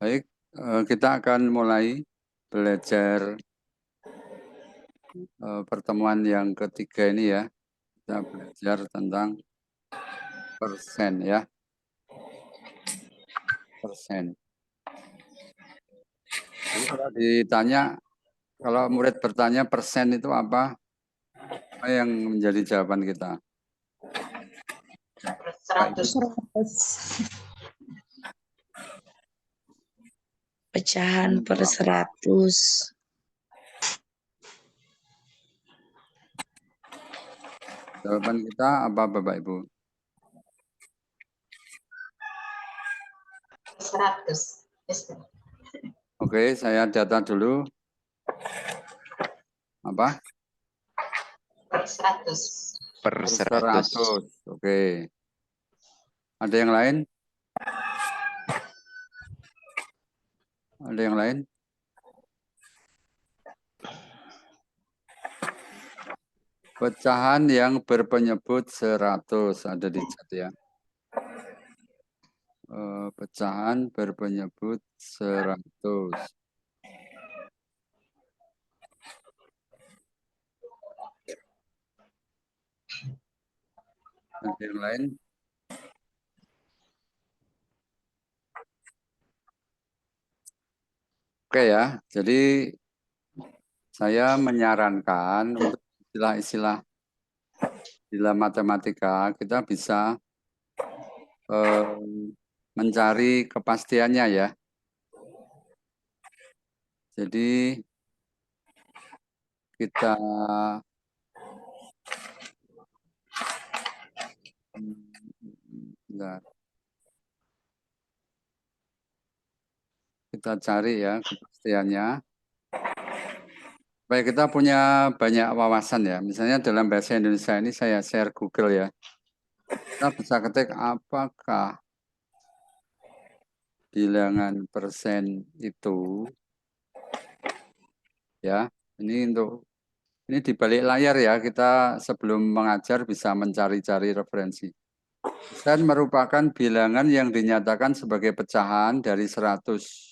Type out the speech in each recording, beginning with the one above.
Baik, kita akan mulai belajar pertemuan yang ketiga ini ya. Kita belajar tentang persen ya, persen. Jadi kalau ditanya, kalau murid bertanya persen itu apa yang menjadi jawaban kita? 100. Pecahan per 100. Jawaban kita apa Bapak Ibu? 100. Oke, saya data dulu. Apa? Per 100. Per 100. 100. Oke. Ada yang lain? Ada yang lain? Pecahan yang berpenyebut 100 ada di chat ya. Pecahan berpenyebut 100. Ada yang lain? Oke ya, jadi saya menyarankan untuk istilah-istilah dalam matematika kita bisa mencari kepastiannya ya. Jadi kita kita cari ya kepastiannya. Supaya kita punya banyak wawasan ya. Misalnya dalam bahasa Indonesia ini saya share Google ya. Kita bisa ketik apakah bilangan persen itu ya. Ini di balik layar ya, kita sebelum mengajar bisa mencari-cari referensi. Persen merupakan bilangan yang dinyatakan sebagai pecahan dari 100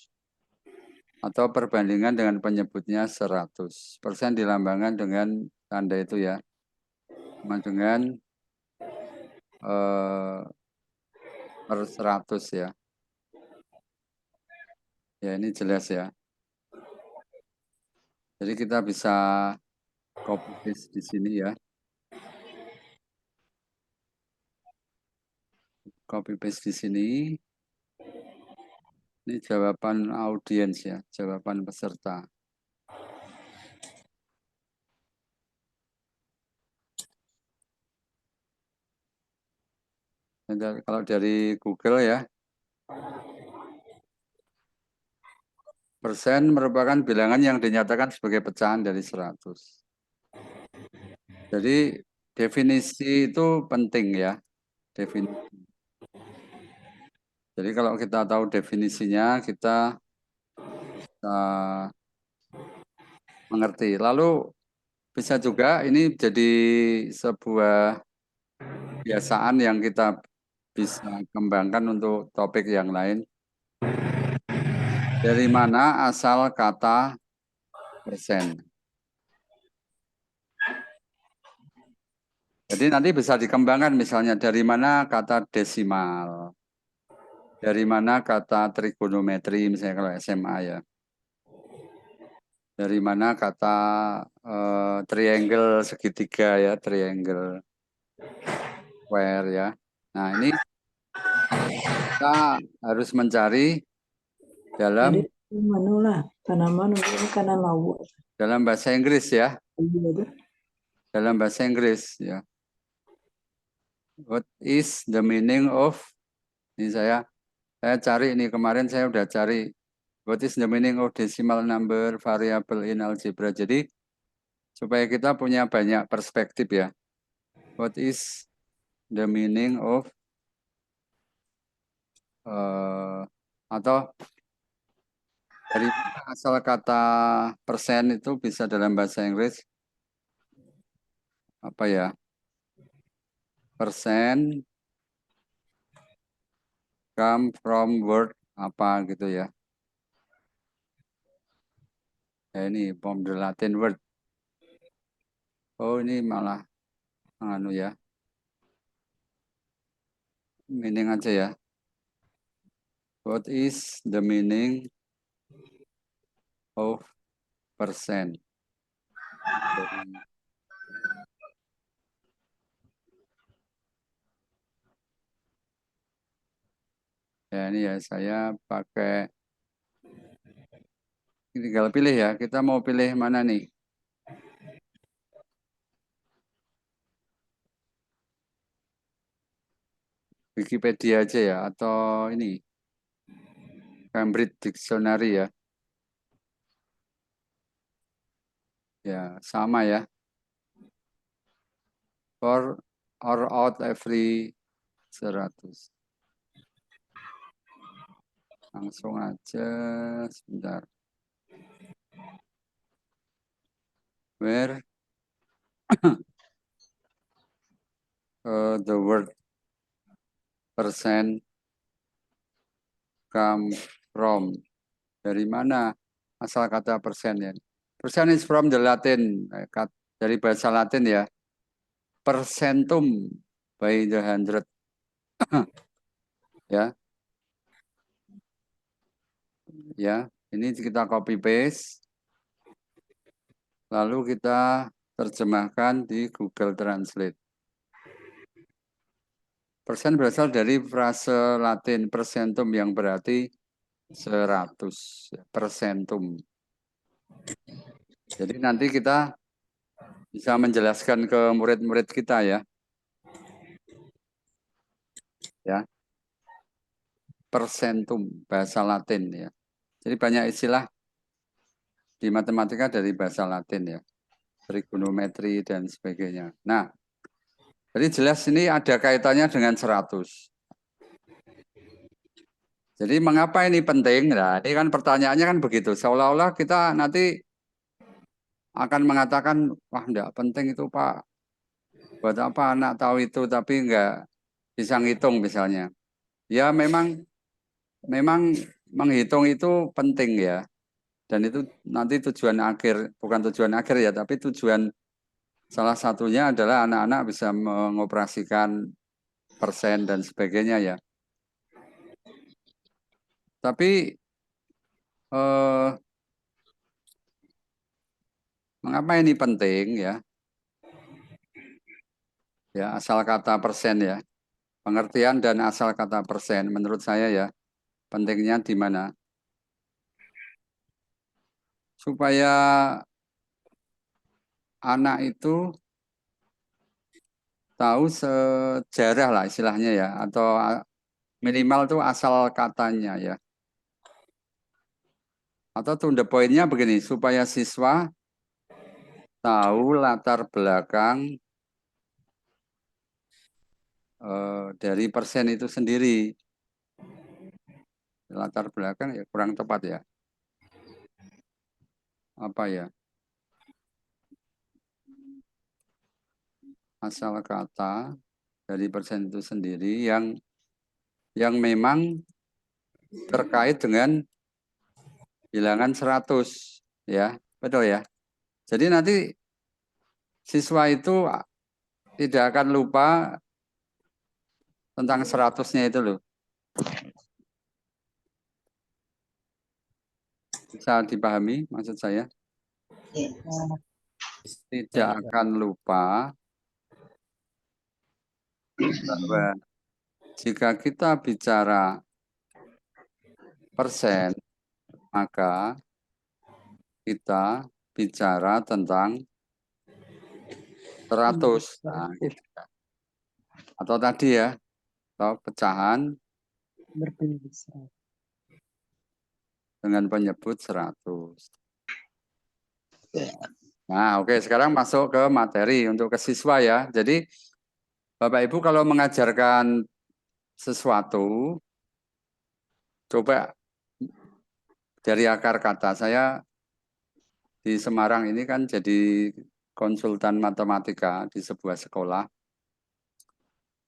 atau perbandingan dengan penyebutnya 100. Persen dilambangkan dengan tanda itu ya. Sama dengan per 100 ya. Ya ini jelas ya. Jadi kita bisa copy paste di sini ya. Copy paste di sini. Ini jawaban audiens ya, jawaban peserta. Dan kalau dari Google ya, persen merupakan bilangan yang dinyatakan sebagai pecahan dari 100. Jadi definisi itu penting ya, definisi. Jadi kalau kita tahu definisinya, kita bisa mengerti. Lalu bisa juga ini jadi sebuah kebiasaan yang kita bisa kembangkan untuk topik yang lain. Dari mana asal kata persen? Jadi nanti bisa dikembangkan misalnya dari mana kata desimal. Dari mana kata trigonometri misalnya kalau SMA ya. Dari mana kata triangle segitiga ya, triangle square ya. Nah, ini kita harus mencari dalam dalam bahasa Inggris ya. Dalam bahasa Inggris ya. What is the meaning of, ini saya cari ini kemarin saya udah cari what is the meaning of decimal number variable in algebra. Jadi supaya kita punya banyak perspektif ya. What is the meaning of atau dari asal kata persen itu bisa dalam bahasa Inggris apa ya? Persen come from word apa gitu ya. Ya ini from the Latin word. Oh ini malah anu ya. Meaning aja ya. What is the meaning of percent? Ya ini ya saya pakai, tinggal pilih ya. Kita mau pilih mana nih? Wikipedia aja ya atau ini Cambridge Dictionary ya. Ya sama ya. For or out every 100. Langsung aja sebentar. Where the word percent come from? Dari mana asal kata persen ya? Persen is from the Latin, dari bahasa Latin ya. Percentum by the hundred. Ya. Ya, ini kita copy paste. Lalu kita terjemahkan di Google Translate. Persen berasal dari frase Latin percentum yang berarti 100. Percentum. Jadi nanti kita bisa menjelaskan ke murid-murid kita ya. Ya. Percentum bahasa Latin ya. Jadi banyak istilah di matematika dari bahasa Latin ya. Trigonometri dan sebagainya. Nah, jadi jelas ini ada kaitannya dengan 100. Jadi mengapa ini penting? Nah, ini kan pertanyaannya kan begitu. Seolah-olah kita nanti akan mengatakan, wah enggak penting itu Pak. Buat apa anak tahu itu tapi enggak bisa ngitung misalnya. Ya memang menghitung itu penting ya. Dan itu nanti tujuan akhir, bukan tujuan akhir ya, tapi tujuan salah satunya adalah anak-anak bisa mengoperasikan persen dan sebagainya ya. Tapi mengapa ini penting ya? Ya, asal kata persen ya. Pengertian dan asal kata persen menurut saya ya, pentingnya di mana? Supaya anak itu tahu sejarah lah istilahnya ya, atau minimal tuh asal katanya ya. Atau to the point-nya begini, supaya siswa tahu latar belakang dari persen itu sendiri. Latar belakang ya kurang tepat ya. Apa ya? Asal kata dari persen itu sendiri yang memang terkait dengan bilangan 100 ya. Betul ya. Jadi nanti siswa itu tidak akan lupa tentang 100-nya itu loh. Bisa dipahami maksud saya? Tidak akan lupa bahwa jika kita bicara persen, maka kita bicara tentang 100. Nah, gitu. Atau tadi ya, atau pecahan dengan penyebut 100. Nah, oke, sekarang masuk ke materi untuk ke siswa ya. Jadi, Bapak Ibu kalau mengajarkan sesuatu, coba dari akar kata. Saya di Semarang ini kan jadi konsultan matematika di sebuah sekolah.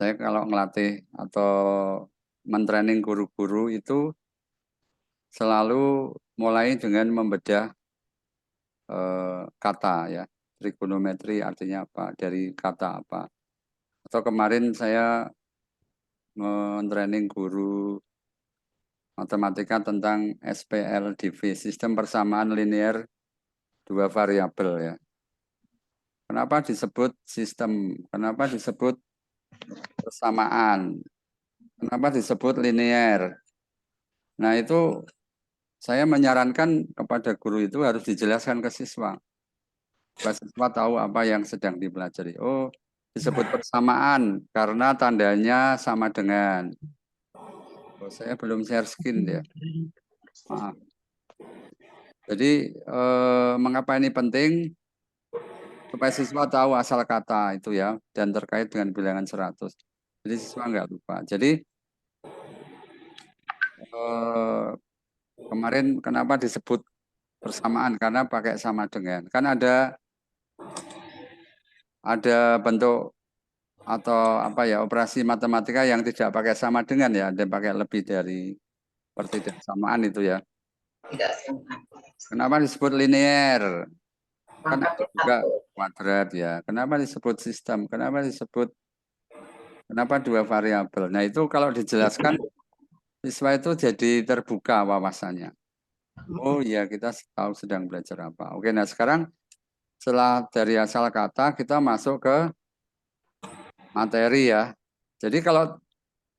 Saya kalau ngelatih atau mentraining guru-guru itu selalu mulai dengan membedah kata ya. Trigonometri artinya apa, dari kata apa. Atau kemarin saya men-training guru matematika tentang SPLDV, sistem persamaan linear dua variabel ya. Kenapa disebut sistem? Kenapa disebut persamaan? Kenapa disebut linear? Nah, itu saya menyarankan kepada guru itu harus dijelaskan ke siswa. Supaya siswa tahu apa yang sedang dipelajari. Oh, disebut persamaan karena tandanya sama dengan. Oh, saya belum share screen ya. Maaf. Jadi, mengapa ini penting? Supaya siswa tahu asal kata itu ya, dan terkait dengan bilangan 100. Jadi siswa nggak lupa. Jadi, kemarin kenapa disebut persamaan? Karena pakai sama dengan. Kan ada bentuk atau apa ya, operasi matematika yang tidak pakai sama dengan ya, ada pakai lebih dari pertidaksamaan itu ya. Tidak sama. Kenapa disebut linear? Kan ada Maka juga satu. kuadrat ya. Kenapa disebut sistem? Kenapa dua variabel? Nah, itu kalau dijelaskan siswa itu jadi terbuka wawasannya. Oh iya, kita tahu sedang belajar apa. Oke, nah sekarang setelah dari asal kata kita masuk ke materi ya. Jadi kalau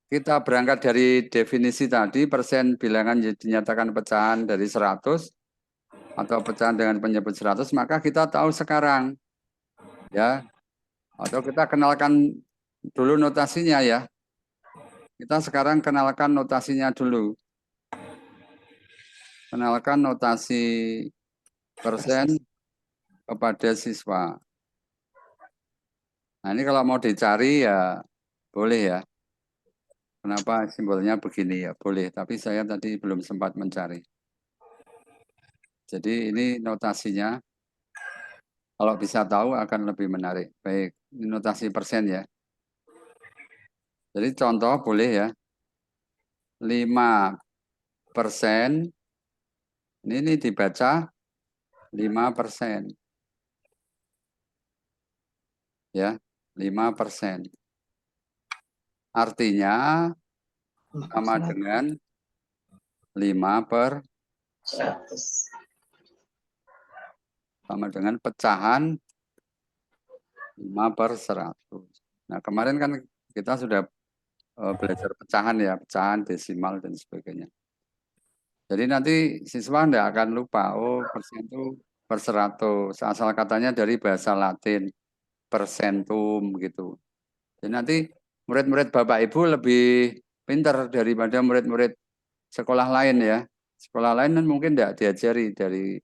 kita berangkat dari definisi tadi, persen bilangan dinyatakan pecahan dari 100 atau pecahan dengan penyebut 100, maka kita tahu sekarang ya. Atau kita kenalkan dulu notasinya ya. Kita sekarang kenalkan notasinya dulu. Kenalkan notasi persen kepada siswa. Nah, ini kalau mau dicari ya boleh ya. Kenapa simbolnya begini ya? Boleh, tapi saya tadi belum sempat mencari. Jadi ini notasinya. Kalau bisa tahu akan lebih menarik. Baik, ini notasi persen ya. Jadi contoh boleh ya. 5%. Ini dibaca 5%. Ya, 5%. Artinya sama dengan 5 100. sama dengan pecahan 5/100. Nah, kemarin kan kita sudah belajar pecahan ya, pecahan, desimal, dan sebagainya. Jadi nanti siswa tidak akan lupa, oh persen itu per 100. Asal katanya dari bahasa Latin, persentum gitu. Jadi nanti murid-murid Bapak Ibu lebih pintar daripada murid-murid sekolah lain ya. Sekolah lain kan mungkin tidak diajari dari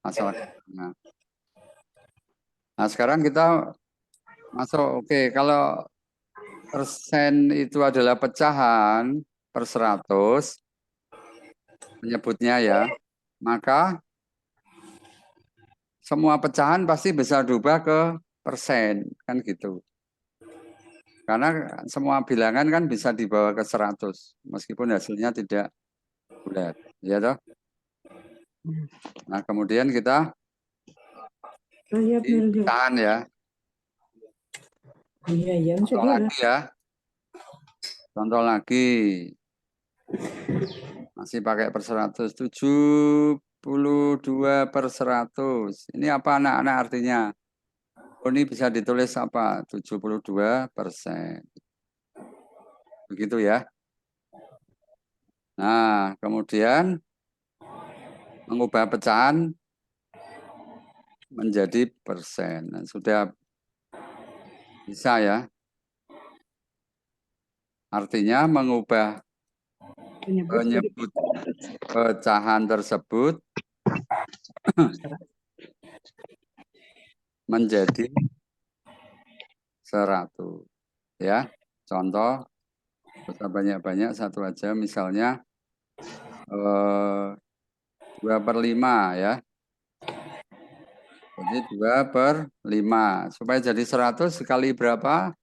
asal katanya. Nah, sekarang kita masuk, oke, kalau persen itu adalah pecahan per 100, menyebutnya ya, maka semua pecahan pasti bisa diubah ke persen, kan gitu. Karena semua bilangan kan bisa dibawa ke 100, meskipun hasilnya tidak bulat, ya toh? Nah, kemudian kita tahan ya. Contoh lagi ya. Contoh lagi. Masih pakai per 100. 72/100. Ini apa anak-anak artinya? Oh, ini bisa ditulis apa? 72%. Begitu ya. Nah, kemudian mengubah pecahan menjadi persen. Nah, sudah bisa ya. Artinya mengubah penyebut pecahan tersebut menjadi 100. Ya, contoh, banyak-banyak, satu aja, misalnya 2/5 ya. Jadi 2/5. Supaya jadi 100 kali berapa?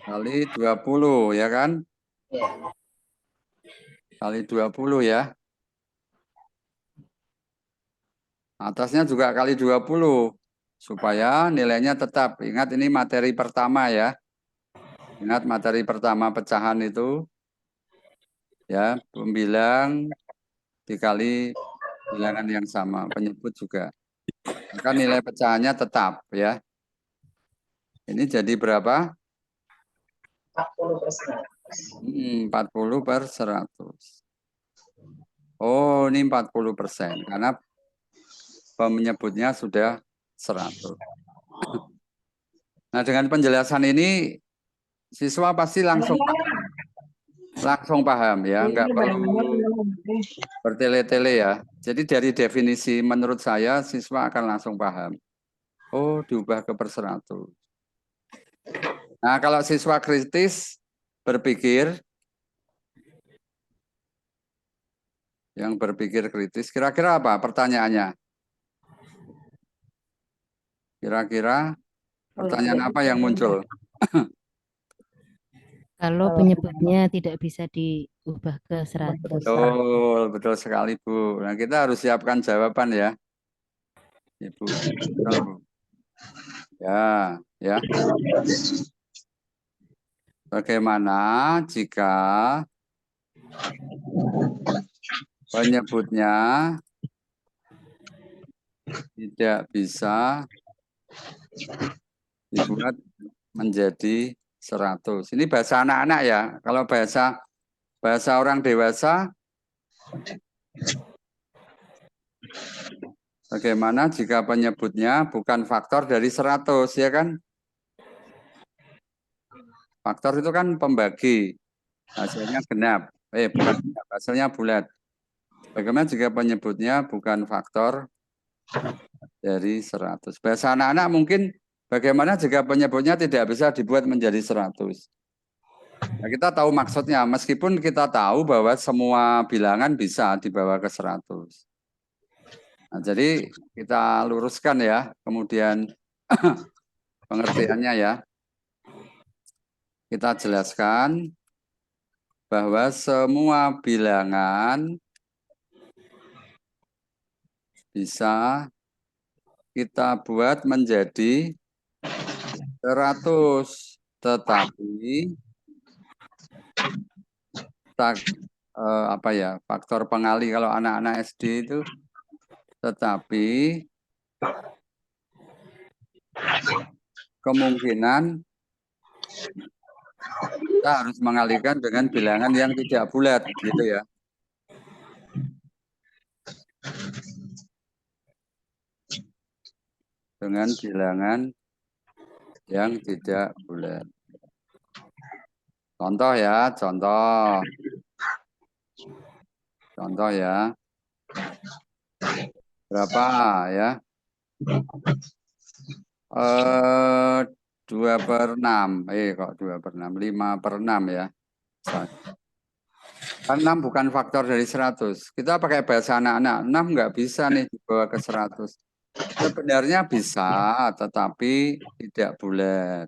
Kali 20 ya kan? Ya. Kali 20 ya. Atasnya juga kali 20 supaya nilainya tetap. Ingat ini materi pertama ya. Ingat materi pertama pecahan itu ya, pembilang dikali bilangan yang sama, penyebut juga. Maka nilai pecahannya tetap ya. Ini jadi berapa? 40%. 40/100. Oh, ini 40% karena penyebutnya sudah 100. Nah, dengan penjelasan ini siswa pasti langsung paham ya, nggak perlu bertele-tele ya. Jadi dari definisi menurut saya siswa akan langsung paham. Oh, diubah ke per 100. Nah, kalau siswa kritis berpikir, yang berpikir kritis, kira-kira apa pertanyaannya? Kira-kira pertanyaan apa yang muncul? Kalau penyebutnya tidak bisa diubah ke 100. Betul, betul sekali Bu. Nah, kita harus siapkan jawaban ya. Ibu. Betul, Bu. Ya, ya. Bagaimana jika penyebutnya tidak bisa dibuat menjadi 100? Ini bahasa anak-anak ya. Kalau bahasa orang dewasa, bagaimana jika penyebutnya bukan faktor dari 100, ya kan? Faktor itu kan pembagi, hasilnya genap. Bukan genap, hasilnya bulat. Bagaimana jika penyebutnya bukan faktor dari 100? Bahasa anak-anak mungkin bagaimana jika penyebutnya tidak bisa dibuat menjadi 100? Nah, kita tahu maksudnya, meskipun kita tahu bahwa semua bilangan bisa dibawa ke 100. Nah, jadi kita luruskan ya, kemudian pengertiannya ya. Kita jelaskan bahwa semua bilangan bisa kita buat menjadi 100, tetapi faktor pengali kalau anak-anak SD itu, tetapi kemungkinan kita harus mengalihkan dengan bilangan yang tidak bulat, gitu ya. Dengan bilangan yang tidak bulat. Contoh ya, contoh. Contoh ya. Berapa ya? 2/6. Kok 2/6? 5/6 ya. Kan 6 bukan faktor dari 100. Kita pakai bahasa anak-anak. 6 nggak bisa nih dibawa ke 100. Sebenarnya bisa, tetapi tidak bulat.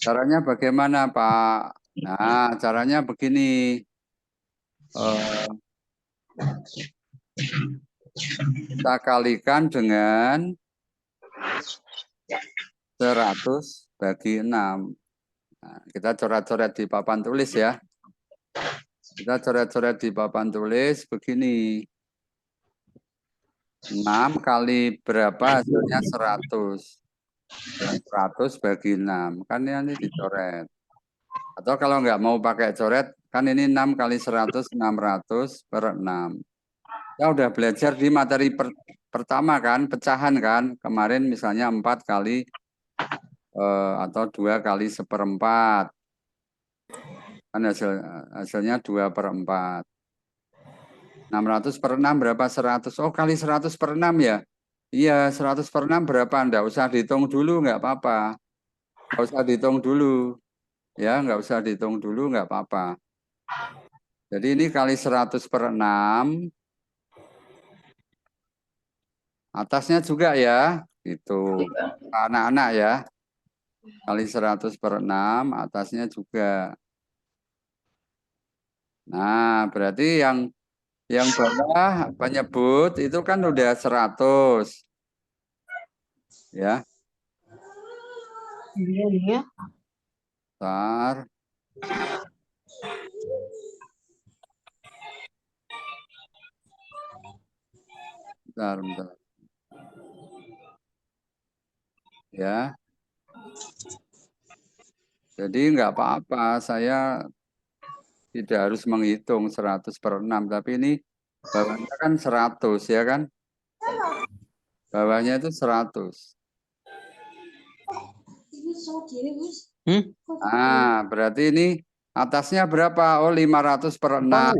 Caranya bagaimana, Pak? Nah, caranya begini. Kita kalikan dengan 100 bagi 6. Nah, kita coret-coret di papan tulis ya. Kita coret-coret di papan tulis begini. 6 kali berapa hasilnya 100. 100 bagi 6. Kan ini dicoret. Atau kalau nggak mau pakai coret, kan ini 6 kali 100, 600/6. Kita udah belajar di materi pertama kan, pecahan kan. Kemarin misalnya 4 kali atau 2 kali 1/4. Kan hasilnya 2/4. 600/6 berapa? 100. Oh, kali 100/6 ya? Iya, 100/6 berapa? Nggak usah dihitung dulu, nggak apa-apa. Nggak usah dihitung dulu. Ya, nggak usah dihitung dulu, nggak apa-apa. Jadi ini kali 100/6. Atasnya juga ya, itu anak-anak ya. Kali 100/6, atasnya juga. Nah, berarti yang Yang bawah penyebut itu kan udah 100. Ya. Iya. Bentar. Bentar. Ya. Jadi nggak apa-apa, saya tidak harus menghitung 100/6, tapi ini bawahnya kan 100 ya kan? Bawahnya itu 100. Nah, berarti ini atasnya berapa? Oh, 500/6.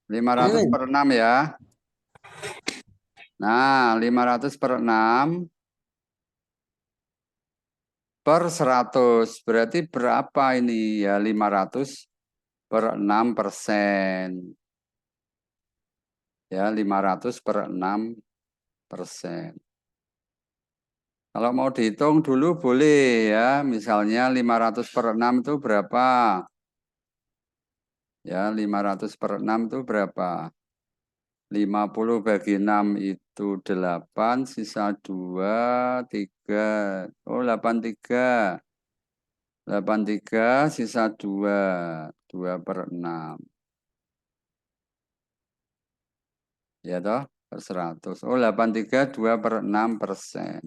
500/6 ya. Nah, 500/6 per 100. Berarti berapa ini ya? 500/6%. Ya, 500/6%. Kalau mau dihitung dulu boleh ya. Misalnya 500/6 itu berapa? Ya, 500/6 itu berapa? 50 bagi 6 itu 8, sisa 2, 3. Oh, 83. 83 sisa 2. 2/6. Ya toh, per 100. Oh, 83, 2/6%.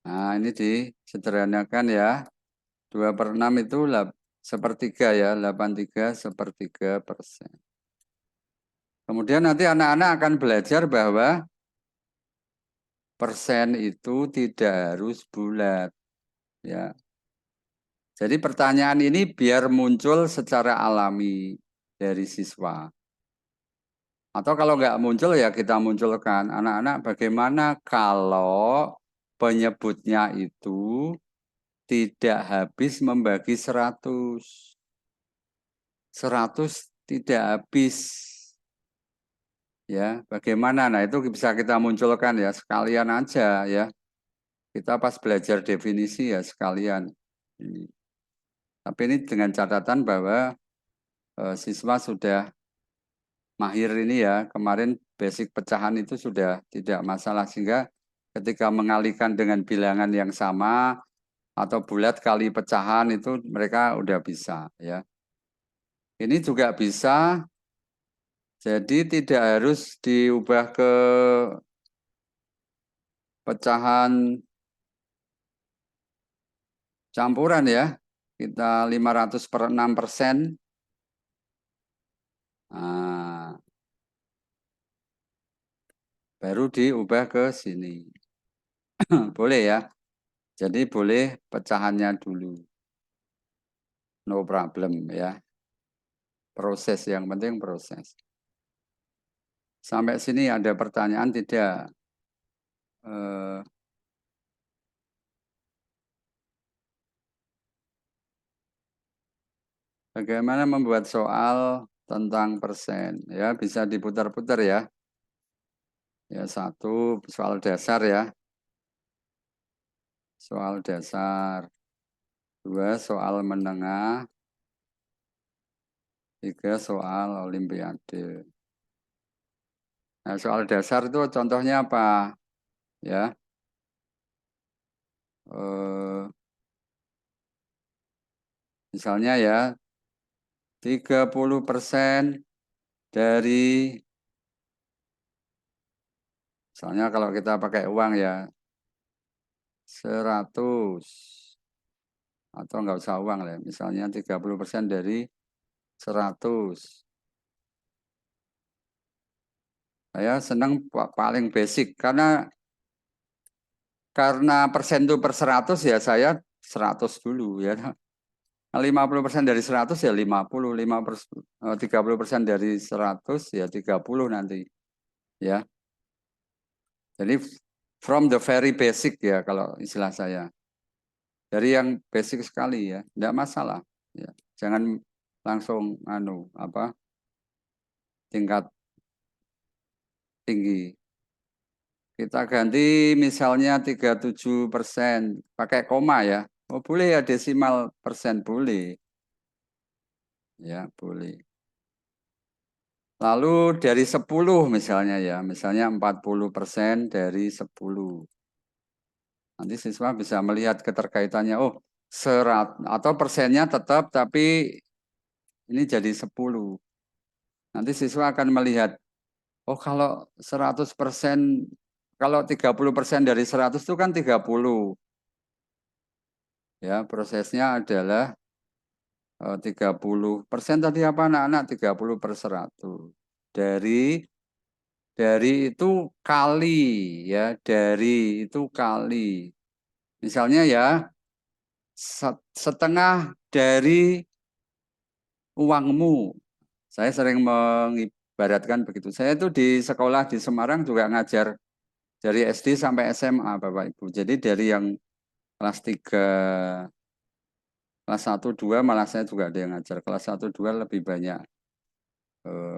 Nah, ini disederhanakan ya. 2/6 itu sepertiga ya, 83/3%. Kemudian nanti anak-anak akan belajar bahwa persen itu tidak harus bulat. Ya. Jadi pertanyaan ini biar muncul secara alami dari siswa. Atau kalau nggak muncul ya kita munculkan. Anak-anak bagaimana kalau penyebutnya itu tidak habis membagi 100. 100 tidak habis. Ya, bagaimana? Nah, itu bisa kita munculkan ya, sekalian aja ya. Kita pas belajar definisi ya sekalian. Ini. Tapi ini dengan catatan bahwa siswa sudah mahir ini ya. Kemarin basic pecahan itu sudah tidak masalah, sehingga ketika mengalihkan dengan bilangan yang sama atau bulat kali pecahan itu mereka udah bisa ya. Ini juga bisa, jadi tidak harus diubah ke pecahan campuran ya. Kita 500/6%. Nah, baru diubah ke sini. Boleh ya. Jadi boleh pecahannya dulu. No problem ya. Proses, yang penting proses. Sampai sini ada pertanyaan tidak? Bagaimana membuat soal tentang persen? Ya, bisa diputar-putar ya. Ya, 1 soal dasar ya. Soal dasar. 2 soal menengah. 3 soal olimpiade. Nah, soal dasar itu contohnya apa? Ya. Misalnya ya, 30% dari, misalnya kalau kita pakai uang ya, 100. Atau nggak usah uang lah, misalnya 30% dari 100. Saya senang paling basic, karena persen itu per 100 ya saya 100 dulu ya. 50% dari 100 ya 50, 30% dari 100 ya 30 nanti. Ya. Jadi from the very basic ya kalau istilah saya. Dari yang basic sekali ya, tidak masalah. Ya. Jangan langsung tingkat tinggi. Kita ganti misalnya 37%, pakai koma ya. Oh boleh ya, desimal persen boleh. Ya, boleh. Lalu dari 10 misalnya ya, misalnya 40% dari 10. Nanti siswa bisa melihat keterkaitannya, oh atau persennya tetap tapi ini jadi 10. Nanti siswa akan melihat, oh kalau 100%, kalau 30% dari 100 itu kan 30. Ya, prosesnya adalah 30% tadi apa anak-anak? 30/100. Dari itu kali ya, dari itu kali. Misalnya ya, setengah dari uangmu. Saya sering mengibaratkan begitu. Saya itu di sekolah di Semarang juga ngajar dari SD sampai SMA, Bapak Ibu. Jadi dari yang kelas 3, kelas 1, 2 malah saya juga ada yang ngajar. Kelas 1, 2 lebih banyak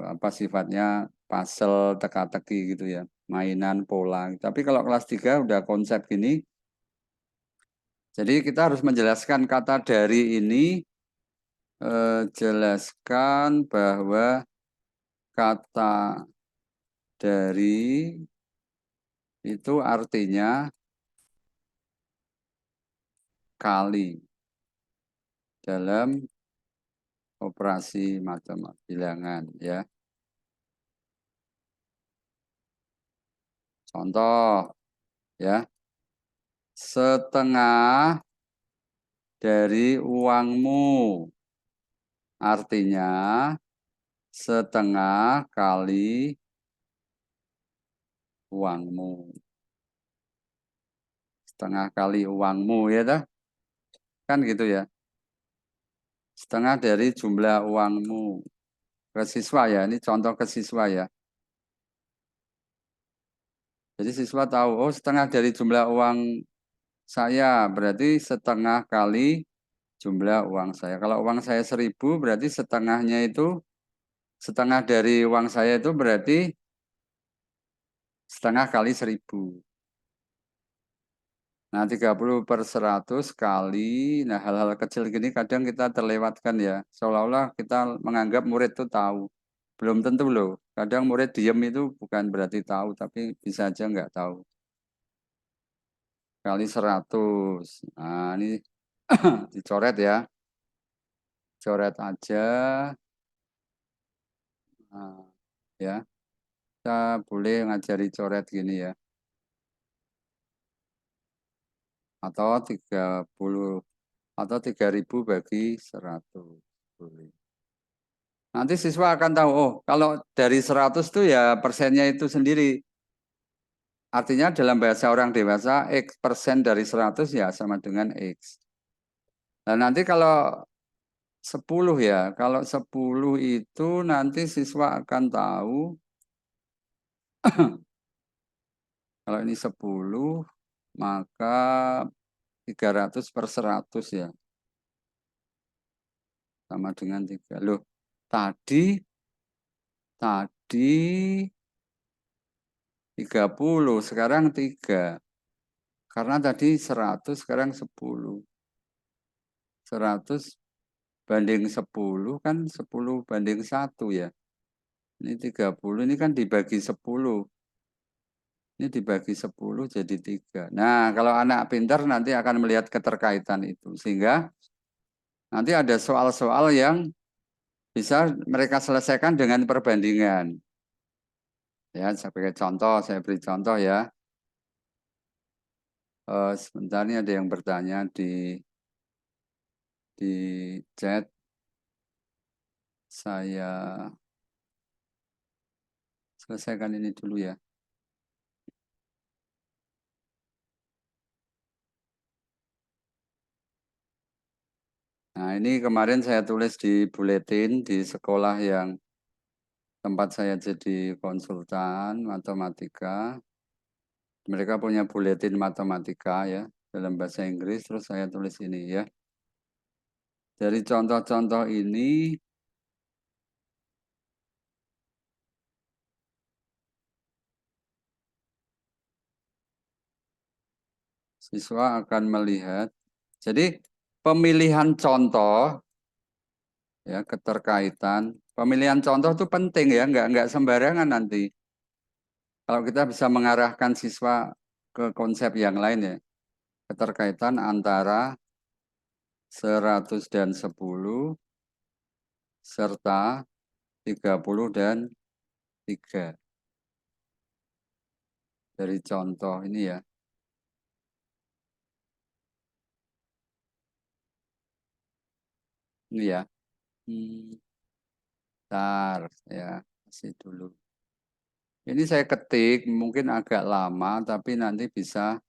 apa sifatnya puzzle, teka-teki gitu ya, mainan, pola. Tapi kalau kelas 3 udah konsep gini, jadi kita harus menjelaskan kata dari ini, jelaskan bahwa kata dari itu artinya kali dalam operasi matematika bilangan ya. Contoh ya, setengah dari uangmu artinya setengah kali uangmu. Setengah kali uangmu ya dah. Kan gitu ya. Setengah dari jumlah uangmu. Ke siswa ya, ini contoh ke siswa ya. Jadi siswa tahu, oh setengah dari jumlah uang saya, berarti setengah kali jumlah uang saya. Kalau uang saya 1.000, berarti setengahnya itu, setengah dari uang saya itu berarti setengah kali 1.000. Nah, 30/100 kali, nah hal-hal kecil gini kadang kita terlewatkan ya. Seolah-olah kita menganggap murid itu tahu. Belum tentu loh. Kadang murid diem itu bukan berarti tahu, tapi bisa aja nggak tahu. Kali 100. Nah, ini dicoret ya. Coret aja. Nah, ya, kita boleh ngajari coret gini ya. Atau 30 atau 3.000 bagi 100. Boleh. Nanti siswa akan tahu, oh kalau dari 100 itu ya persennya itu sendiri. Artinya dalam bahasa orang dewasa, X% dari 100 ya sama dengan X. Nah nanti kalau 10 ya, kalau 10 itu nanti siswa akan tahu, kalau ini 10, maka 300/100 ya. Sama dengan 3. Loh, tadi 30, sekarang 3. Karena tadi 100, sekarang 10. 100 banding 10 kan 10 banding 1 ya. Ini 30, ini kan dibagi 10. Ini dibagi 10 jadi 3. Nah, kalau anak pintar nanti akan melihat keterkaitan itu. Sehingga nanti ada soal-soal yang bisa mereka selesaikan dengan perbandingan. Ya, sebagai contoh, saya beri contoh ya. Sebentar ini ada yang bertanya di chat. Saya selesaikan ini dulu ya. Nah, ini kemarin saya tulis di buletin di sekolah yang tempat saya jadi konsultan matematika. Mereka punya buletin matematika ya dalam bahasa Inggris, terus saya tulis ini ya. Dari contoh-contoh ini siswa akan melihat. Jadi pemilihan contoh Ya, keterkaitan. Pemilihan contoh itu penting ya, nggak sembarangan nanti. Kalau kita bisa mengarahkan siswa ke konsep yang lain ya, keterkaitan antara 100 dan 10 serta 30 dan 3. Dari contoh ini ya. Ini ya. Bentar ya, kasih dulu. Ini saya ketik, mungkin agak lama, tapi nanti bisa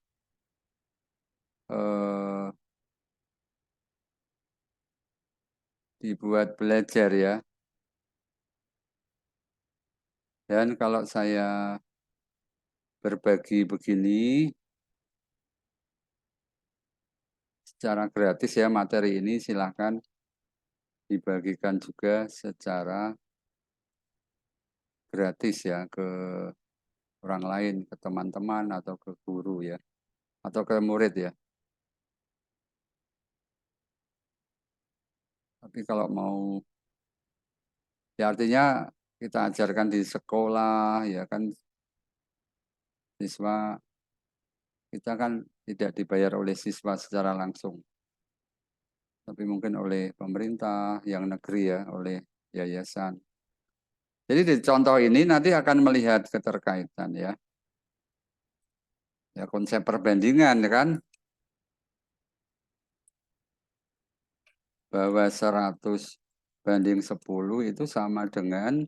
dibuat belajar ya. Dan kalau saya berbagi begini, secara gratis ya materi ini, silahkan dibagikan juga secara gratis ya ke orang lain, ke teman-teman atau ke guru ya, atau ke murid ya. Tapi kalau mau, ya artinya kita ajarkan di sekolah ya kan, siswa kita kan tidak dibayar oleh siswa secara langsung, tapi mungkin oleh pemerintah yang negeri ya, oleh yayasan. Jadi di contoh ini nanti akan melihat keterkaitan ya. Ya konsep perbandingan kan, bahwa 100 banding 10 itu sama dengan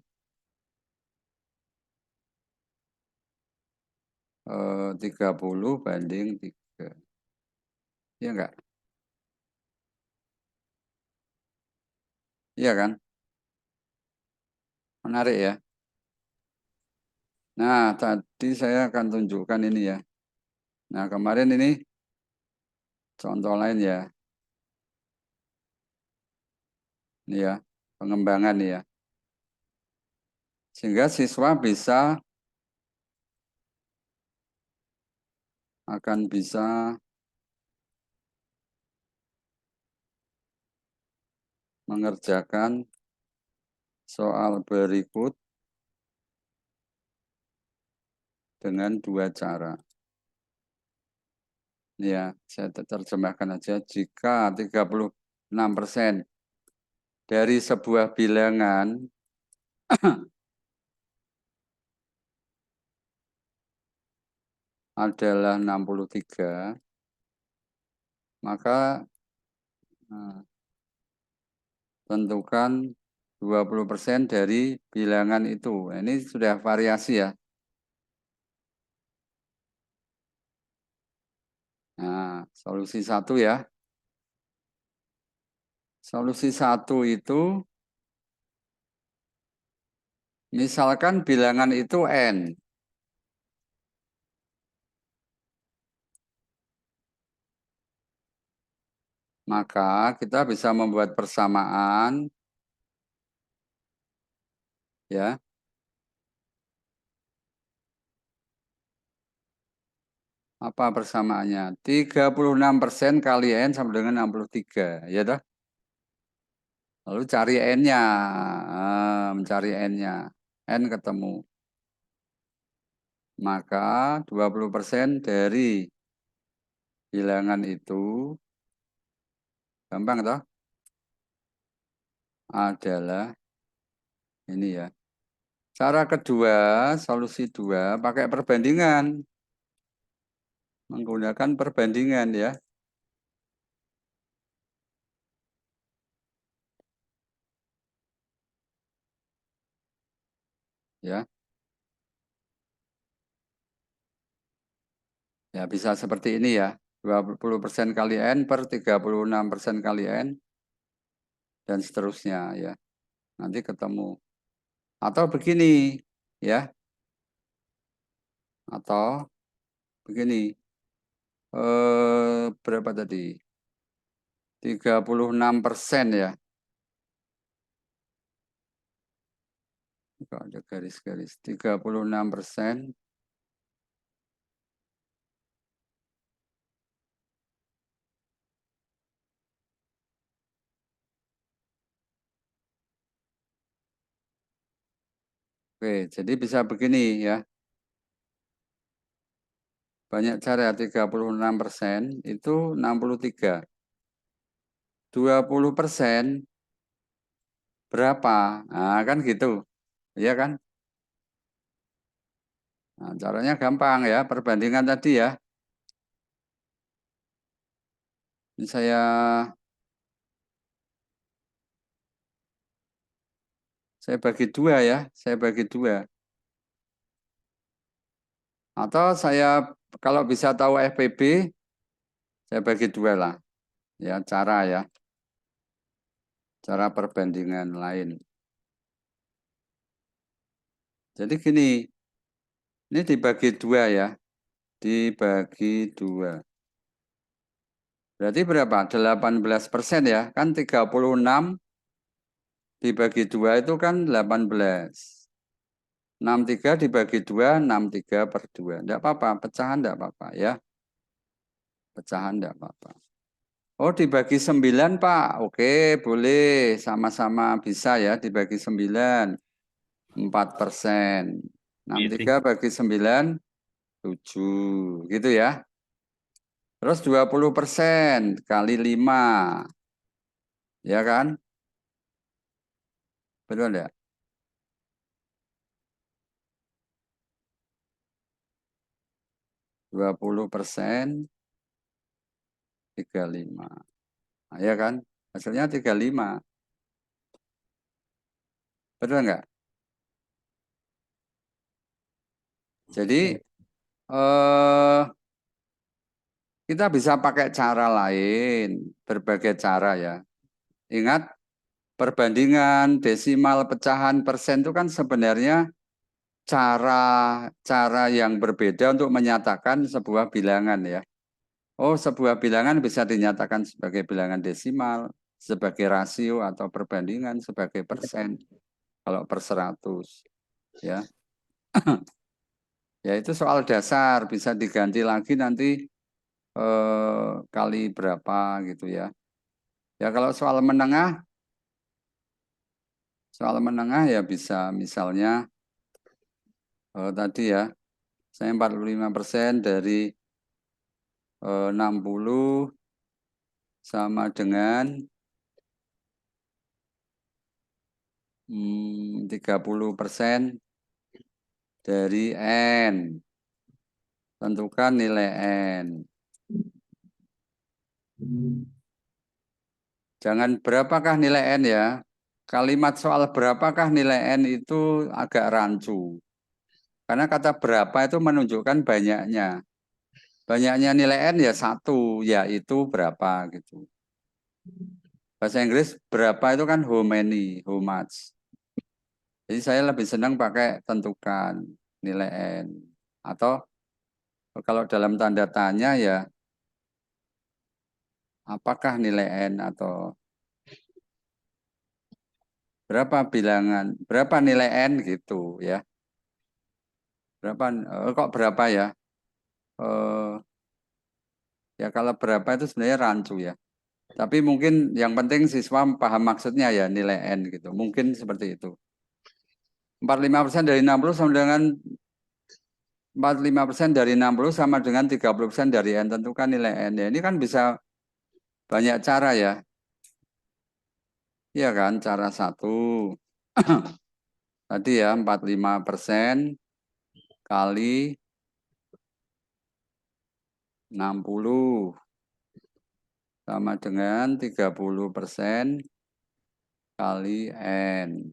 30 banding 3. Iya enggak? Iya kan? Menarik ya. Nah, tadi saya akan tunjukkan ini ya. Nah, kemarin ini contoh lain ya. Ini ya, pengembangan ya. Sehingga siswa akan bisa mengerjakan soal berikut dengan 2 cara. Ya, saya terjemahkan aja. Jika 36% dari sebuah bilangan adalah 63, maka tentukan 20% dari bilangan itu. Ini sudah variasi ya. Nah, solusi 1 ya. Solusi 1 itu, misalkan bilangan itu N. Maka kita bisa membuat persamaan ya. Apa persamaannya? 36% kali N sama dengan 63, ya toh? Lalu cari N-nya, mencari N-nya. N ketemu. Maka 20% dari bilangan itu, gampang toh? Adalah ini ya. Cara kedua, solusi 2, pakai perbandingan. Menggunakan perbandingan ya. Ya. Ya bisa seperti ini ya. 20% kali N per 36% kali N. Dan seterusnya ya. Nanti ketemu. Atau begini ya. Atau begini. Berapa tadi? 36% ya. Kalau ada garis-garis. 36% Oke, jadi bisa begini ya. Banyak cara 36% itu 63. 20% berapa? Nah, kan gitu. Iya kan? Nah, caranya gampang ya, perbandingan tadi ya. Ini saya bagi dua ya, saya bagi dua. Atau saya kalau bisa tahu FPB, saya bagi dua lah. Ya, cara ya. Cara perbandingan lain. Jadi gini, ini dibagi dua ya. Dibagi dua. Berarti berapa? 18% ya. Kan 36 dibagi dua itu kan 18. 63 dibagi 2, 63/2. Enggak apa-apa, pecahan enggak apa-apa ya. Pecahan enggak apa-apa. Oh, dibagi 9, Pak. Oke, boleh. Sama-sama bisa ya, dibagi 9. 4%. 63 bagi 9, 7. Gitu ya. Terus 20% kali 5. Ya kan? Betul enggak? 20% 35. Nah, ya kan? Hasilnya 35. Betul enggak? Jadi kita bisa pakai cara lain, berbagai cara ya. Ingat, perbandingan desimal, pecahan, persen itu kan sebenarnya cara yang berbeda untuk menyatakan sebuah bilangan ya. Oh, sebuah bilangan bisa dinyatakan sebagai bilangan desimal, sebagai rasio atau perbandingan sebagai persen kalau per 100 ya. Ya itu soal dasar, bisa diganti lagi nanti kali berapa gitu ya. Ya kalau soal menengah ya bisa misalnya tadi ya, saya 45% dari 60 sama dengan 30% dari N. Tentukan nilai N. Jangan berapakah nilai N ya. Kalimat soal berapakah nilai N itu agak rancu. Karena kata berapa itu menunjukkan banyaknya. Banyaknya nilai N ya satu, yaitu berapa gitu. Bahasa Inggris berapa itu kan how many, how much. Jadi saya lebih senang pakai tentukan nilai N. Atau kalau dalam tanda tanya ya apakah nilai N atau berapa bilangan, berapa nilai N gitu ya. Berapa kok berapa ya? Ya kalau berapa itu sebenarnya rancu ya. Tapi mungkin yang penting siswa paham maksudnya ya nilai N gitu. Mungkin seperti itu. 45% dari 60 sama dengan 45% dari 60 sama dengan 30% dari N. Tentukan nilai N. Ya, ini kan bisa banyak cara ya. Iya kan, cara satu. Tadi ya 45% kali 60 sama dengan 30% kali N.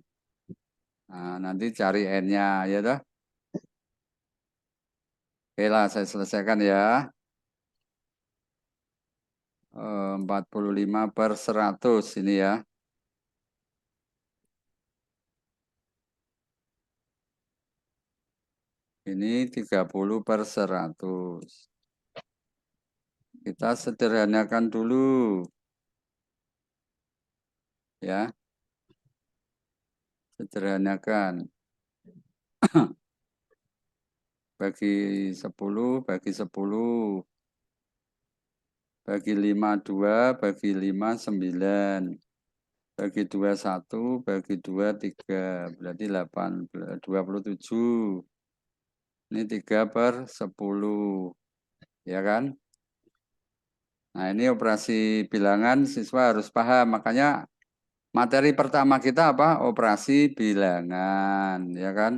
Nah, nanti cari N-nya ya toh. Oke lah, saya selesaikan ya. 45/100 ini ya. Ini 30/100. Kita sederhanakan dulu. Ya. Sederhanakan. Bagi 10, bagi 10. Bagi 5, 2, bagi 5, 9. Bagi 2, 1. Bagi 2, 3. Berarti 27. Ini 3/10. Ya kan? Nah, ini operasi bilangan siswa harus paham. Makanya materi pertama kita apa? Operasi bilangan. Ya kan?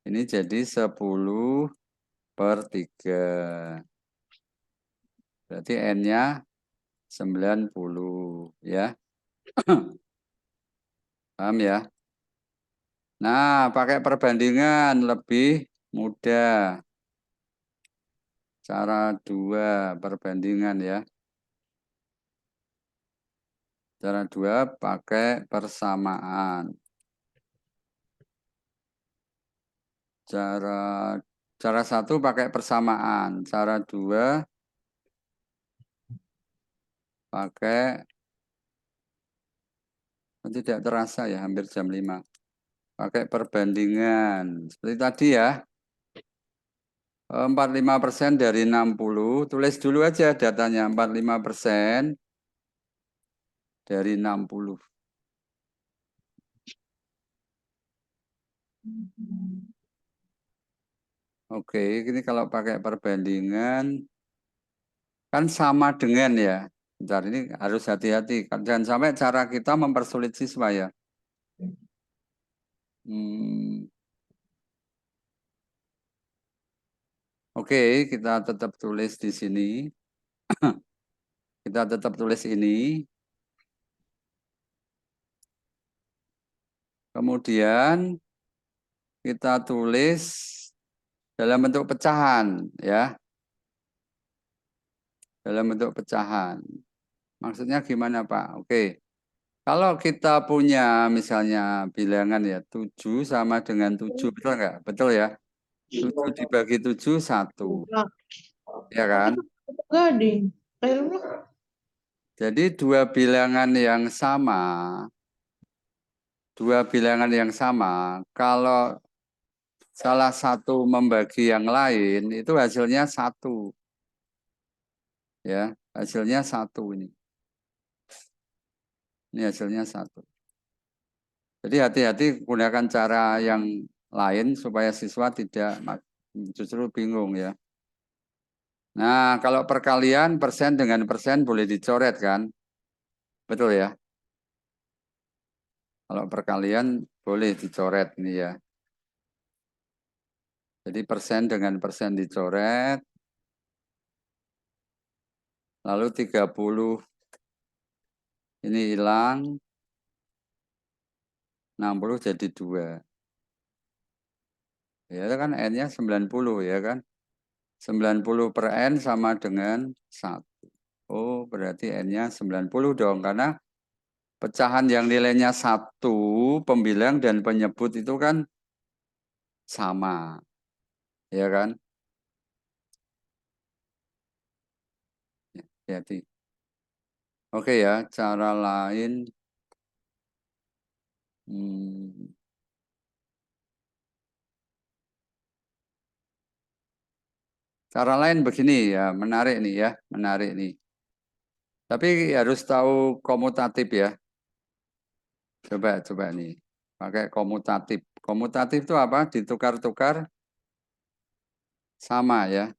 Ini jadi 10/3. Berarti N-nya 90. Ya. Paham ya? Nah, pakai perbandingan lebih mudah. Cara 2 perbandingan ya. Cara 2 pakai persamaan. Cara 1 pakai persamaan. Cara 2 pakai, tidak terasa ya, hampir jam 5. Pakai perbandingan. Seperti tadi ya. 45% dari 60. Tulis dulu aja datanya. 45% dari 60. Oke, ini kalau pakai perbandingan kan sama dengan ya. Bentar, ini harus hati-hati. Jangan sampai cara kita mempersulit siswa ya. Oke, kita tetap tulis di sini. Kita tetap tulis ini. Kemudian kita tulis dalam bentuk pecahan ya. Dalam bentuk pecahan. Maksudnya gimana, Pak? Oke. Kalau kita punya misalnya bilangan ya 7 sama dengan 7, betul nggak? Betul ya? 7 dibagi 7, 1. Ya kan? Jadi dua bilangan yang sama, kalau salah satu membagi yang lain, itu hasilnya 1. Ya, hasilnya 1 ini. Ini hasilnya 1. Jadi hati-hati gunakan cara yang lain supaya siswa tidak justru bingung ya. Nah, kalau perkalian persen dengan persen boleh dicoret kan? Betul ya? Kalau perkalian boleh dicoret ini ya. Jadi persen dengan persen dicoret. Lalu 30 ini hilang. 60 jadi 2. Ya kan N-nya 90 ya kan? 90 per N sama dengan 1. Oh, berarti N-nya 90 dong. Karena pecahan yang nilainya 1, pembilang dan penyebut itu kan sama. Ya kan? Hati-hati. Oke ya, cara lain. Cara lain begini ya, menarik nih ya, menarik nih. Tapi harus tahu komutatif ya. Coba nih, pakai komutatif. Komutatif itu apa? Ditukar-tukar sama ya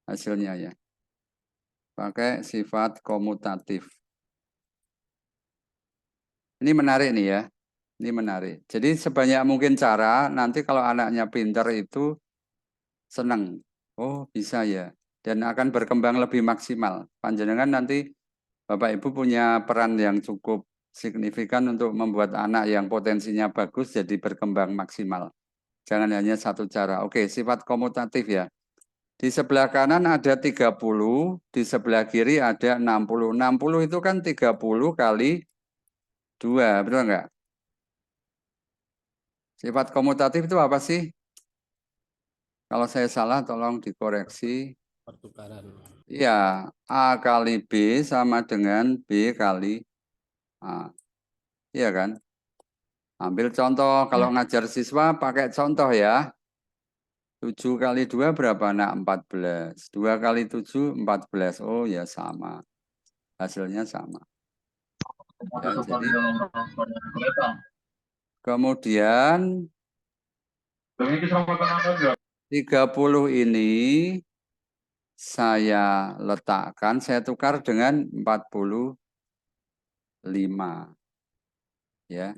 hasilnya ya. Pakai sifat komutatif. Ini menarik nih ya. Ini menarik. Jadi sebanyak mungkin cara, nanti kalau anaknya pintar itu senang. Oh bisa ya. Dan akan berkembang lebih maksimal. Panjenengan nanti Bapak Ibu punya peran yang cukup signifikan untuk membuat anak yang potensinya bagus jadi berkembang maksimal. Jangan hanya satu cara. Oke, sifat komutatif ya. Di sebelah kanan ada 30, di sebelah kiri ada 60. 60 itu kan 30 kali 2, betul enggak? Sifat komutatif itu apa sih? Kalau saya salah tolong dikoreksi. Pertukaran. Iya, A kali B sama dengan B kali A. Iya kan? Ambil contoh, kalau ngajar siswa pakai contoh ya. 7 kali 2 berapa? Nah, 14. 2 kali 7, 14. Oh ya sama. Hasilnya sama. Ya, jadi kemudian 30 ini saya letakkan, saya tukar dengan 45. Ya.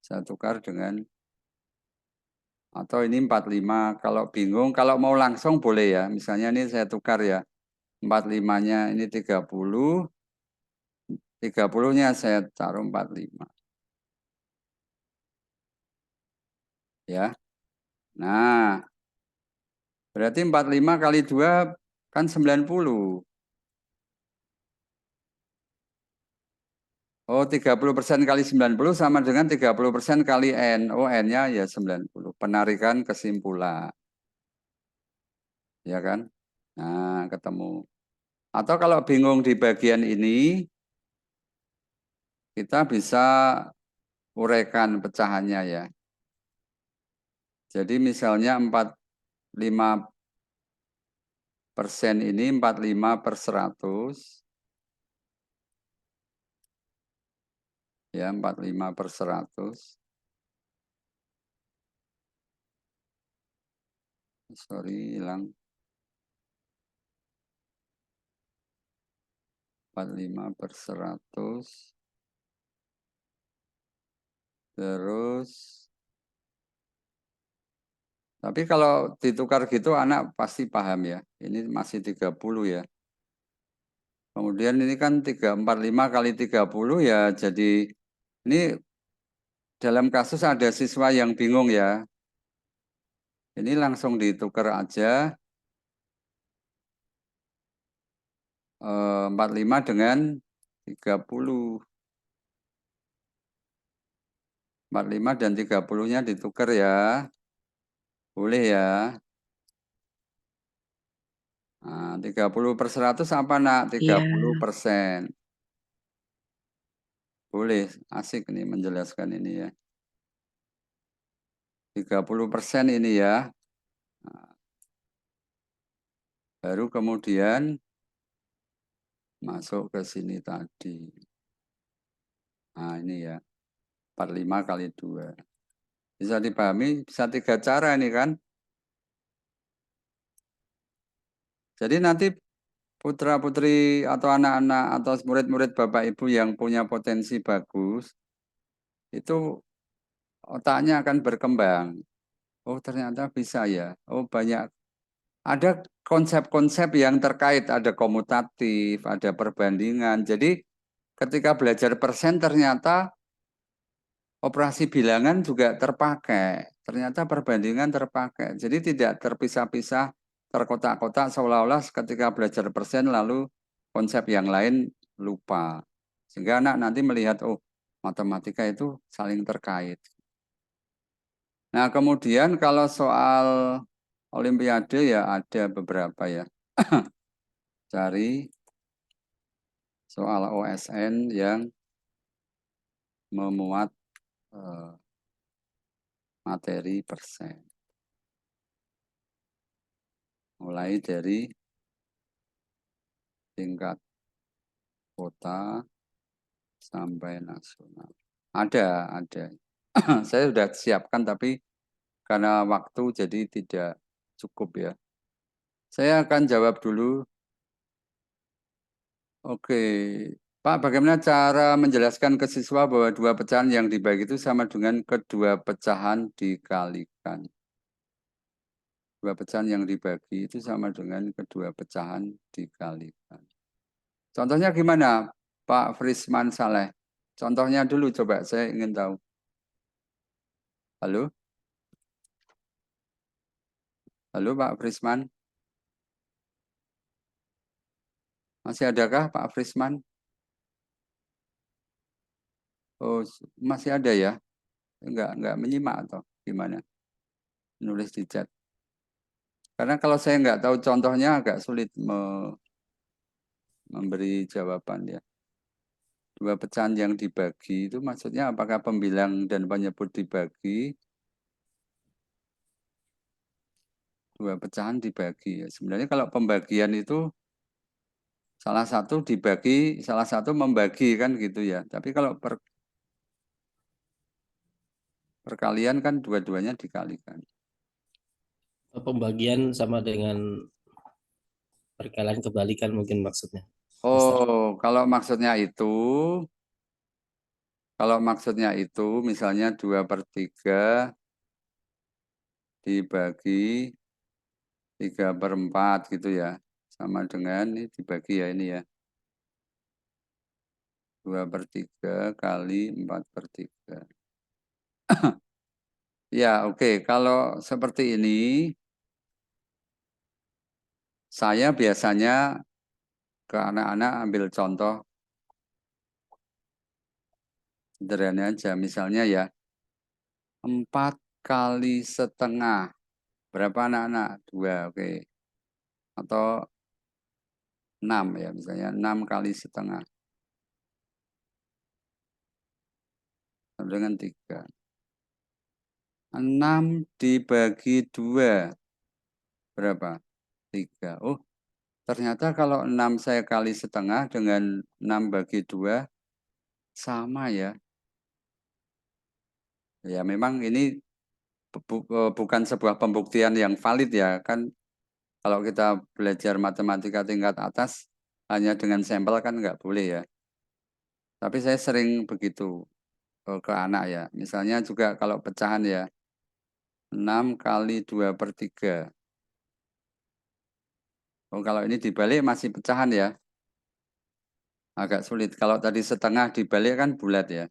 Saya tukar dengan, atau ini 45. Kalau bingung, kalau mau langsung boleh ya. Misalnya ini saya tukar ya. 45-nya ini 30. 30-nya saya taruh 45. Ya. Nah, berarti 45 kali 2 kan 90. Oh, 30% kali 90 sama dengan 30% kali N. Oh, N-nya ya 90. Penarikan kesimpulan. Ya kan? Nah, ketemu. Atau kalau bingung di bagian ini, kita bisa uraikan pecahannya ya. Jadi misalnya 45% ini 45/100. Ya, 45/100. Sorry, hilang. 45/100. Terus, tapi kalau ditukar gitu anak pasti paham ya. Ini masih 30 ya. Kemudian ini kan 345 kali 30 ya, jadi ini dalam kasus ada siswa yang bingung ya. Ini langsung ditukar aja 45 dengan 30. 45 dan 30-nya ditukar ya. Boleh ya. Nah, 30/100 apa nak? 30%. Boleh, asik nih menjelaskan ini ya. 30% ini ya. Nah, baru kemudian masuk ke sini tadi. Nah, ini ya. 45 kali 2. Bisa dipahami, bisa 3 cara ini kan. Jadi nanti putra-putri atau anak-anak atau murid-murid Bapak Ibu yang punya potensi bagus, itu otaknya akan berkembang. Oh, ternyata bisa ya. Oh, banyak. Ada konsep-konsep yang terkait, ada komutatif, ada perbandingan. Jadi ketika belajar persen ternyata operasi bilangan juga terpakai. Ternyata perbandingan terpakai. Jadi tidak terpisah-pisah, terkotak-kotak seolah-olah ketika belajar persen lalu konsep yang lain lupa. Sehingga anak nanti melihat, oh matematika itu saling terkait. Nah kemudian kalau soal Olimpiade ya ada beberapa ya. Cari soal OSN yang memuat materi persen. Mulai dari tingkat kota sampai nasional. Ada. Saya sudah siapkan tapi karena waktu jadi tidak cukup ya. Saya akan jawab dulu. Oke, Pak, bagaimana cara menjelaskan ke siswa bahwa dua pecahan yang dibagi itu sama dengan kedua pecahan dikalikan? Dua pecahan yang dibagi itu sama dengan kedua pecahan dikalikan. Contohnya gimana, Pak Frisman Saleh? Contohnya dulu coba, saya ingin tahu. Halo? Halo Pak Frisman? Masih adakah Pak Frisman? Oh, masih ada ya? Enggak menyimak atau gimana? Nulis di chat. Karena kalau saya nggak tahu contohnya agak sulit memberi jawaban ya. Dua pecahan yang dibagi itu maksudnya apakah pembilang dan penyebut dibagi? Dua pecahan dibagi ya. Sebenarnya kalau pembagian itu Salah satu dibagi, salah satu membagi kan gitu ya. Tapi kalau perkalian kan dua-duanya dikalikan. Pembagian sama dengan perkalian kebalikan mungkin maksudnya. Mister. Oh, kalau maksudnya itu misalnya 2/3 dibagi 3/4 gitu ya. Sama dengan ini dibagi ya ini ya. 2/3 kali 4/3. Ya, oke. Kalau seperti ini, saya biasanya ke anak-anak ambil contoh sederhana aja. Misalnya ya, 4,5 kali. Berapa anak-anak? 2, oke. Atau 6 ya, misalnya 6,5 kali. Sama dengan 3. 6 dibagi 2. Berapa? 3. Oh, ternyata kalau 6 saya kali setengah dengan 6 bagi 2 sama ya. Ya memang ini bukan sebuah pembuktian yang valid ya. Kan kalau kita belajar matematika tingkat atas hanya dengan sampel kan nggak boleh ya. Tapi saya sering begitu ke anak ya. Misalnya juga kalau pecahan ya. 6 kali 2/3. Oh, kalau ini dibalik masih pecahan ya. Agak sulit. Kalau tadi setengah dibalik kan bulat ya.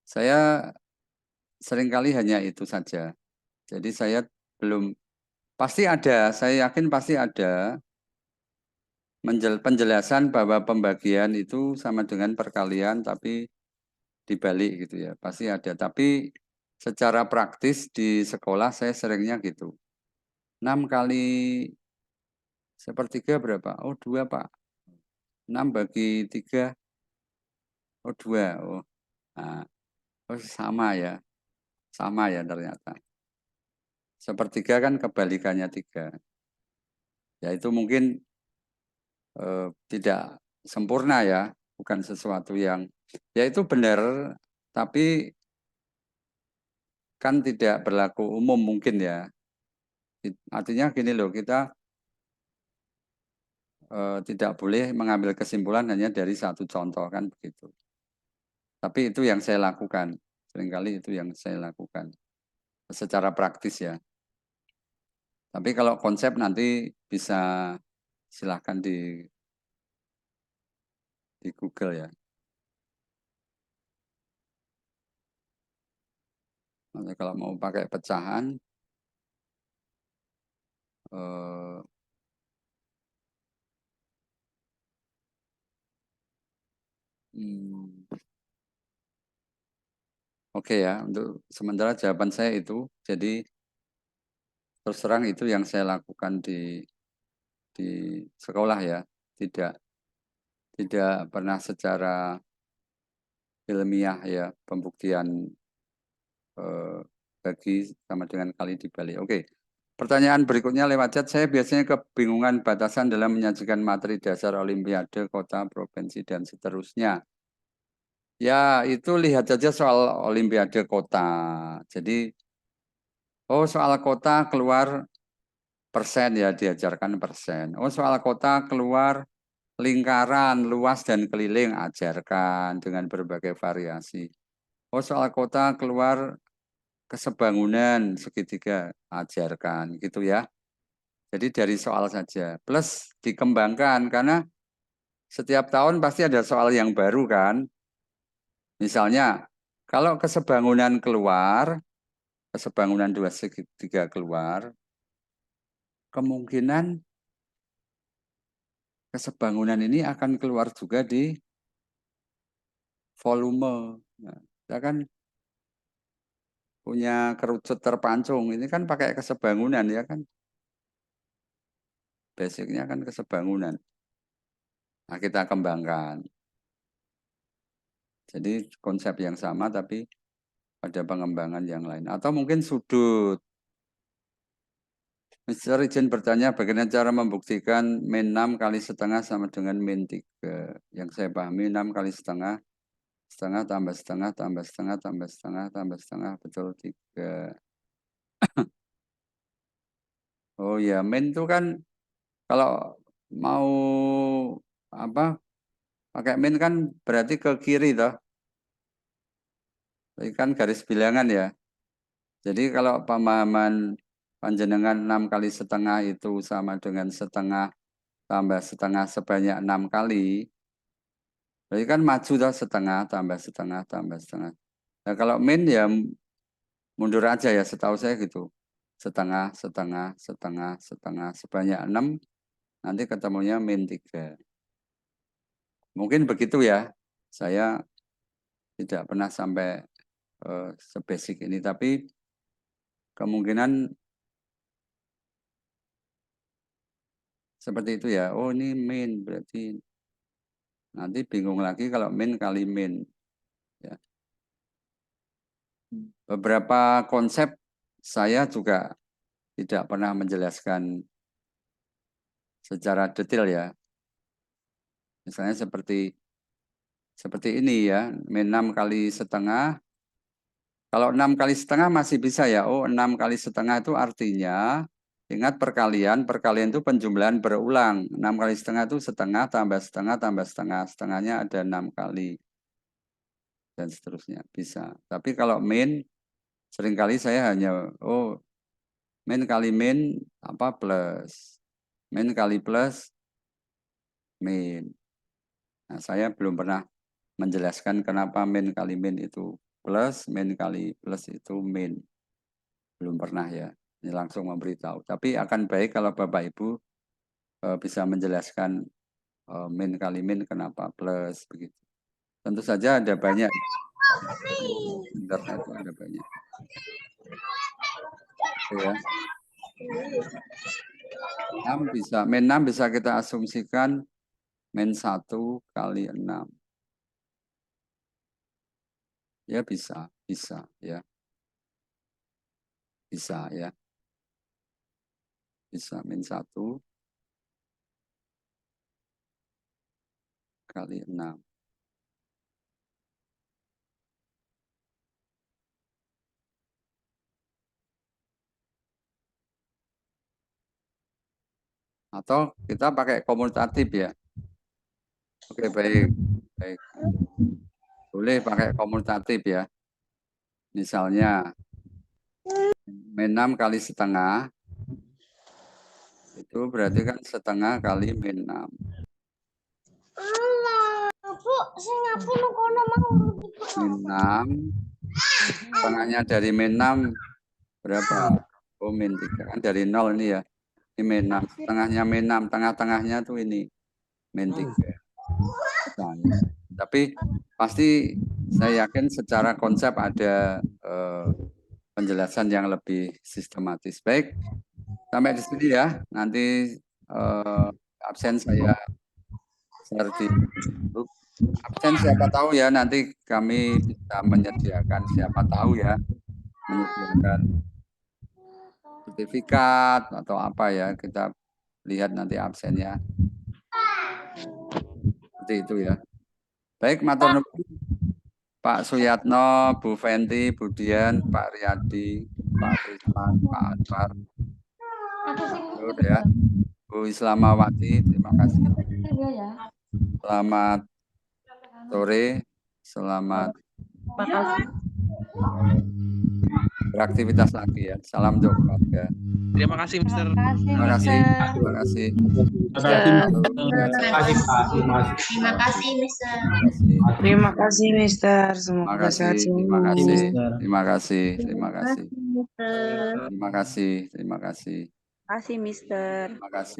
Saya seringkali hanya itu saja. Jadi saya belum, pasti ada, saya yakin pasti ada penjelasan bahwa pembagian itu sama dengan perkalian tapi dibalik gitu ya. Pasti ada. Tapi secara praktis di sekolah saya seringnya gitu. 6 kali 1/3 berapa? Oh 2 Pak. 6 bagi 3. Oh 2. Oh, nah, oh sama ya. Sama ya ternyata. 1/3 kan kebalikannya 3. Ya itu mungkin tidak sempurna ya. Bukan sesuatu yang, ya itu benar. Tapi kan tidak berlaku umum mungkin ya. Artinya gini loh, kita tidak boleh mengambil kesimpulan hanya dari satu contoh kan begitu. Tapi itu yang saya lakukan. Seringkali itu yang saya lakukan. Secara praktis ya. Tapi kalau konsep nanti bisa silahkan di Google ya. Nanti kalau mau pakai pecahan, eh, oke ya, untuk sementara jawaban saya itu. Jadi terus terang itu yang saya lakukan di sekolah ya. Tidak pernah secara ilmiah ya pembuktian bagi sama dengan kali dibalik. Oke. Pertanyaan berikutnya lewat chat, saya biasanya kebingungan batasan dalam menyajikan materi dasar olimpiade, kota, provinsi, dan seterusnya. Ya, itu lihat saja soal olimpiade kota. Jadi, oh soal kota keluar persen ya, diajarkan persen. Oh soal kota keluar lingkaran, luas dan keliling, ajarkan dengan berbagai variasi. Oh soal kota keluar kesebangunan segitiga, ajarkan gitu ya. Jadi dari soal saja, plus dikembangkan karena setiap tahun pasti ada soal yang baru kan. Misalnya kalau kesebangunan keluar, kesebangunan 2 segitiga keluar, kemungkinan kesebangunan ini akan keluar juga di volume. Nah, kita kan punya kerucut terpancung, ini kan pakai kesebangunan ya kan. Basicnya kan kesebangunan. Nah, kita kembangkan. Jadi konsep yang sama tapi ada pengembangan yang lain. Atau mungkin sudut. Mister izin bertanya bagaimana cara membuktikan min 6 kali setengah sama dengan min 3. Yang saya pahami 6 kali setengah, setengah tambah setengah, tambah setengah, tambah setengah, tambah setengah, betul 3. Oh ya, min itu kan kalau mau apa pakai min kan berarti ke kiri toh. Ini kan garis bilangan ya. Jadi kalau pemahaman panjenengan 6 kali setengah itu sama dengan setengah tambah setengah sebanyak 6 kali, berarti kan maju toh setengah tambah setengah tambah setengah. Nah kalau min ya mundur aja ya, setahu saya gitu. Setengah, setengah, setengah, setengah, sebanyak 6, nanti ketemunya min 3. Mungkin begitu ya, saya tidak pernah sampai sebasic ini, tapi kemungkinan seperti itu ya. Oh ini min, berarti nanti bingung lagi kalau min kali min. Ya. Beberapa konsep saya juga tidak pernah menjelaskan secara detail ya. Misalnya seperti ini ya, min 6 kali setengah. Kalau 6 kali setengah masih bisa ya. Oh 6 kali setengah itu artinya, ingat perkalian itu penjumlahan berulang. 6 kali setengah itu setengah tambah setengah tambah setengah. Setengahnya ada 6 kali. Dan seterusnya, bisa. Tapi kalau min, seringkali saya hanya, oh min kali min apa plus. Min kali plus min. Nah, saya belum pernah menjelaskan kenapa min kali min itu plus, min kali plus itu min. Belum pernah ya. Ini langsung memberitahu. Tapi akan baik kalau Bapak Ibu bisa menjelaskan min kali min kenapa plus begitu. Tentu saja ada banyak. Internet itu ada banyak. Ya. 6 bisa, min 6 bisa kita asumsikan min 1 kali 6. Ya bisa ya. Bisa ya. Bisa min 1 kali 6. Atau kita pakai komutatif ya. Oke, baik. Baik. Boleh pakai komutatif ya. Misalnya min 6 kali setengah itu berarti kan setengah kali min 6. Min 6 setengahnya dari min 6 berapa? Oh min 3 kan dari 0 ini ya. Ini min 6, setengahnya min 6, tengah-tengahnya tuh ini min 3. Tapi pasti saya yakin secara konsep ada penjelasan yang lebih sistematis. Baik, sampai di sini ya. Nanti absen saya share di grup. Absen siapa tahu ya, nanti kami bisa menyediakan, siapa tahu ya, menyediakan sertifikat atau apa ya, kita lihat nanti absennya. Seperti itu ya. Baik, matur nuwun Pak Suyatno, Bu Fenti, Bu Dian, Pak Riyadi, Pak Prisman, Pak Anwar. Ya. Bu Islamawati, terima kasih. Selamat sore, selamat beraktivitas lagi ya. Salam untuk keluarga. Terima kasih, Mister. Terima kasih. Terima kasih. Terima kasih, Mister. Terima kasih, Mister. Terima Semoga kasih. sehat Terima semua. kasih. Terima kasih. Terima kasih. Terima kasih. Terima kasih. Terima kasih, Mister. Terima kasih.